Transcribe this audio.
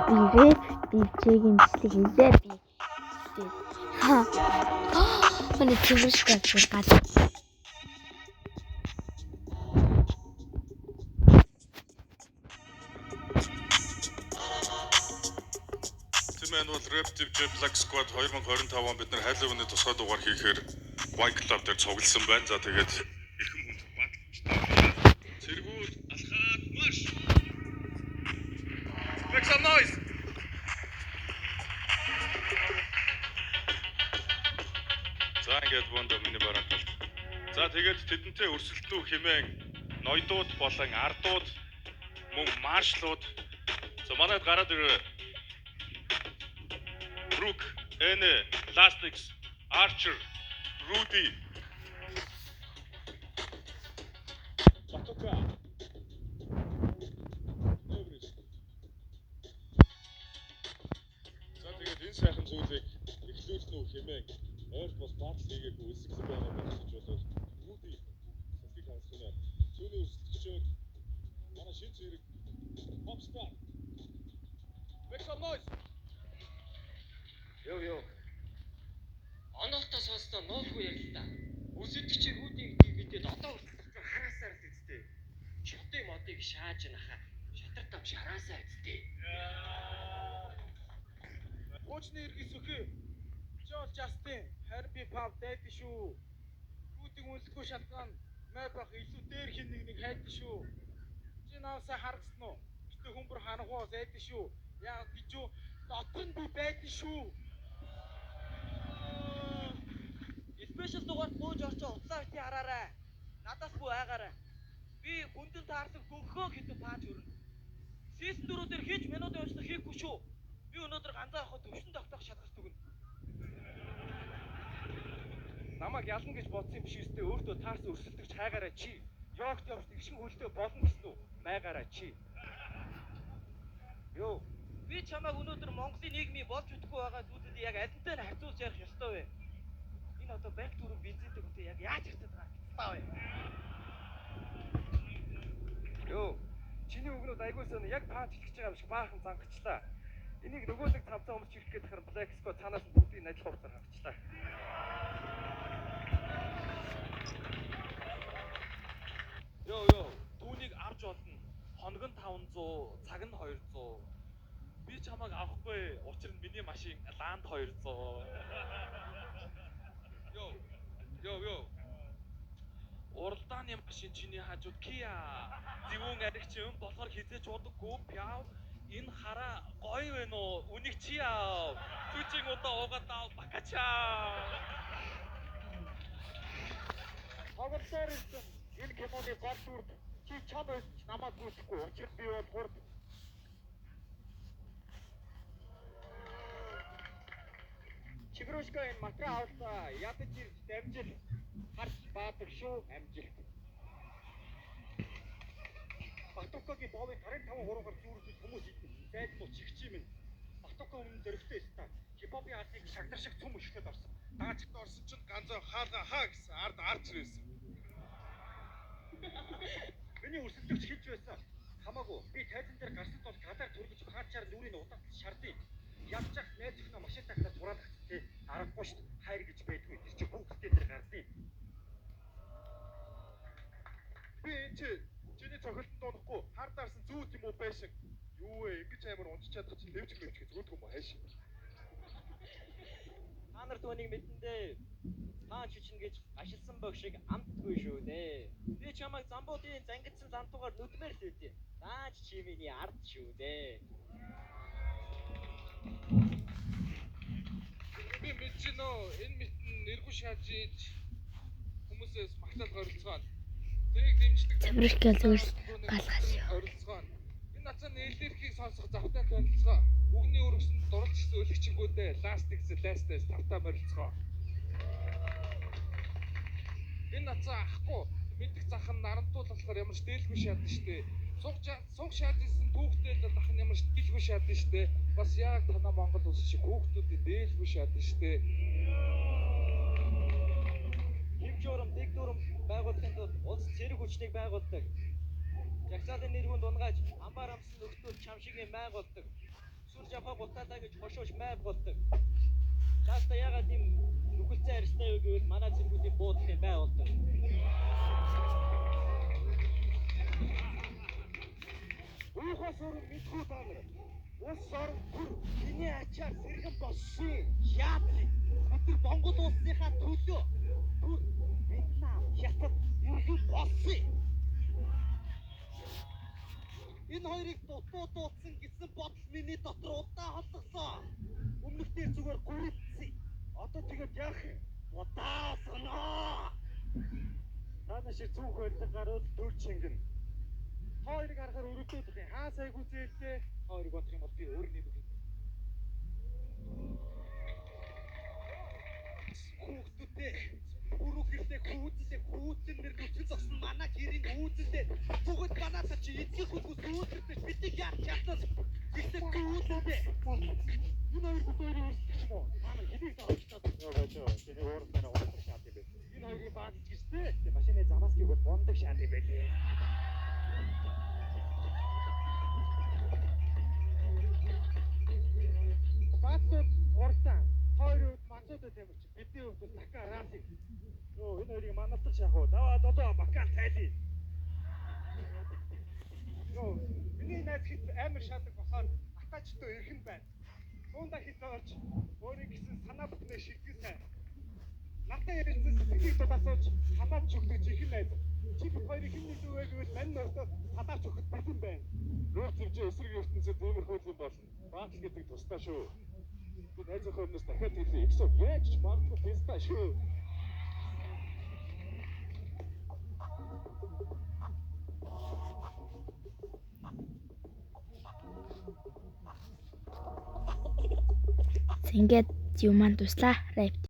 бирээ дивчээг имслэг хийлээ би. Оны төвш гэж гал. Тэмээн бол Rap DJ Black Squad 2025 он бид нар Halloween-ы тусгай дугаар хийхээр White Club дээр цугласан байна. За тэгээд эрхэм хүнд баталчтай. Цэргүүд алхаад марш. Make some noise. За ингээд бондо миний бараан талд. За тэгээд тэдэнтэй өрсөлдөө хэмээн ноёдууд болон ардууд мөн маршлууд. За манайд гараад ирээ. Brooke, Ene, Lastix, Archer, Rudy. Batuka. Everest. За тэгээд энэ сайхан зүйлийг эхлүүлнэ үү хэмээн ойр бос батал хийгээд үлсгэсэн байгаа гэж бодоод Rudy сэтгий хансгана. Түүний үлсгчүүд манай шинэ зэрэг Popstar. Make some noise. Йоо. Оноолтоо сонсноо ноолгүй яг л та. Үсэдгчийг үүдийг гэдэг одоо хараасаар л үсттэй. Чивтэй модыг шааж наха. Шатар там шараасаа үсттэй. Коучны иргис өхөө. Жол Жастин, Харби Пав дайд шүү. Үүдийг үлдэхгүй шалтгаан Мэбах илүү дээр хин нэг хайд шүү. Чи наасаа харагсан уу? Гэтэ хүмбэр ханахуу зайд шүү. Яг гэж юу дотор нь би байд шүү. Спешиал дугаар гооч орчоо уцаа бити хараарай. Надаас бүү айгаарай. Би бүндэн таарсан гөхөө гэдэг пааж өрнө. Сизон 4 дээр хийж минутын уншлах хийхгүй шүү. Би өнөөдөр ганцаа авахд өвчин тогтоох шалгаж дүгнэ. Намайг ялна гэж бодсон юм биш үстэй өөртөө таарсан өрсөлдөгч хайгаарай чи. Йогт явж тэгшин хөлтөө болно гэсэн үү? Майгаарай чи. Йоо. Би чамайг өнөөдөр Монголын нийгмийн болж үтгэхгүй байгаа зүйлүүдийг яг алинтай нь харьцуулж ярих ёстой вэ? Энэ одоо банк дөрөв бензинтэй хүнтэй яг яаж харьцаад байгаа вэ? Йоо. Чиний өгнөд айгуулсан яг пааж хэлж байгаа юм шиг баахан зангачлаа. Энийг нөгөө нэг тавцаа өмч ирэх гээд харин Black Squad цаанаас нь бүгдийг ажил хугацаар хавчлаа. Йоо. Түүнийг авч болно. Хоног нь 500, цаг нь 200. Би чамайг авахгүй. Учир нь миний машин Land 200. Йоо. Уралдааны машин чиний хажууд Kia. Зэвүүн аригч юм болохоор хизээч удаггүй пяв. Энэ хараа гоё вэ нөө? Үнийг чи аав. Түчиг удаа уугаад аав бакачаа. Тоглолтоор ирсэн энэ киноны гол дүрд чи чам өсч намайг гүйхгүй. Учир би бол хурд. Чигрушка энэ материал авлаа. Ядаж ирж дамжил. Харж баадаг шүү амжилт. Батукагийн бовын 55 хуруугаар зүүрж хүмүүс идэх. Зайлмуу чигч юм. Батука өмнө зөрөгтэй ста. Хипхопын артыг шагнар шиг цөм өшгөд орсон. Даачд орсон чинь ганцаа хаа гэсэн ард ирсэн. Миний өрсөлдөгч хийж байсан. Хамаагүй. Би тайзан дээр гарсан тул гадаар түргэж паачаар нүрийн удаад шардыг. Явчих найз ихнэ машин тахлаа зураад гацтэй. Аргагүй шүү. Хайр гэж байдгүй. Тэр чинь бүгдтэй дээр гардыг. Би энэ чиний цохилтон дунахгүй хар дарсан зүүт юм уу байшин. Юу вэ? Ингэж амар унжиж чадах чинь левж зүгт юм уу хайш. Та нар түүнийг мэдэндээ хаан чичнэ гэж ашилсан баг шиг амтгүй шүү дээ. Би чамайг замбуудын зангидсан зантуугаар нүдмээр л үдээ. Даач чи миний ард шүү дээ. Би мэдчихнэ. Энэ мэтэн нэргүй шааж ийж хүмүүсээс магтаал горилцгоо. Тэрийг дэмждэг Цэвэрхэл зөвс галгал юу. горилцгоо. Энэ нацаа нээлтэрхийг сонсох завтай тайлцгоо. Үгний өргөсөнд дурлж сөөлөгчгүүдээ Lastix тавтаа морилцгоо. Энэ нацаа ахгүй мэдих зах нь нарантуул болохоор ямар ч дээлгүй шаадна штэ. Суг шааж исэн түүхтэй л ах нь ямар ч дээлгүй шаадна штэ. Бас яг танаа Монгол улс шиг хүүхдүүдэд дээлгүй шаадна штэ. Хэмжүүрм, дэг дүрм байгууллагын тулд улс зэрэг хүчнийг байгуулдаг. Жагсаалын нэргүүнд унгааж амбар амсан нөхдөд чам шиг юм байгуулдаг. сурж авах гутаалаа гэж хошоош май болдог. Даста ягаад ийм нүгэлцэн арьстай юу гэвэл манай цэргүүдийн буудлын бай болдог. Уухаас өөр мэдгүй таамаг. Ус орон бүр миний ачаар сэргэн болсон. Яатли. Өдөр Монгол улсынхаа төлөө бүр Вьетнам хятад юу болсон. Энэ хоёрыг дутсан гэсэн бодол миний дотор удаа холдсон. Өмнөх дээр зүгээр гүрэлцсэн. Одоо тэгээд яах юм? Удаа соноо. Таана шиг цүнх байлдаг гарууд төр чингэн. Хоёрыг харахаар өрөвдөд их хаа сайгүй зээлтэй. Хоёрыг бодох юм бол би өөрний бүхэн. Хүүхдүүдээ бүрүү гэртээ хүүцэн нэр нүцгэн зогсон манай гэрийн хүүцэндээ бүгд манаас чи эцэг хүүхд үүсэрдэж бидний яах чадсан гэхдээ хүүцэндээ Энэ хоёр бүхэн өөрсдөө юм уу? Таана хэдийг таавчаад байгаа. Тэний ууртаараа ууртар шат юм байна. Энэ хоёрын бааз гэжтэй. Тэ машины замааскийг бол бондог шат юм байна. Баацууд уртаа. Хоёр үед мацуудад тамирч. Бидний хувьд бол дахиад раасыг. Йоо энэ хоёрыг маналтар шахав. Даваад одоо бакан тайлъя. Йоо миний найз хэд амар шатаг босоод атачтай ирхэн байна. Сунда хит орж өөрийн гэсэн санаа бүтнээ шилдэг сайн. Надад ярьсан сэтгэл дулаасууч хамаач өгдөж ихэн найз. Чи бид хоёрыг хэн нэг үгүй гэвэл мань нөртөө салаач өгөх бэлэн байна. Нуур зэмжээ эсрэг ертөнцид иймэрхүү юм болно. Баатал гэдэг тусдаа шүү. Би найз охиноос дахиад хэлээ. Эксов яаж ч магадгүй тусдаа шүү. За ингээд юм маань туслаа. Рэпт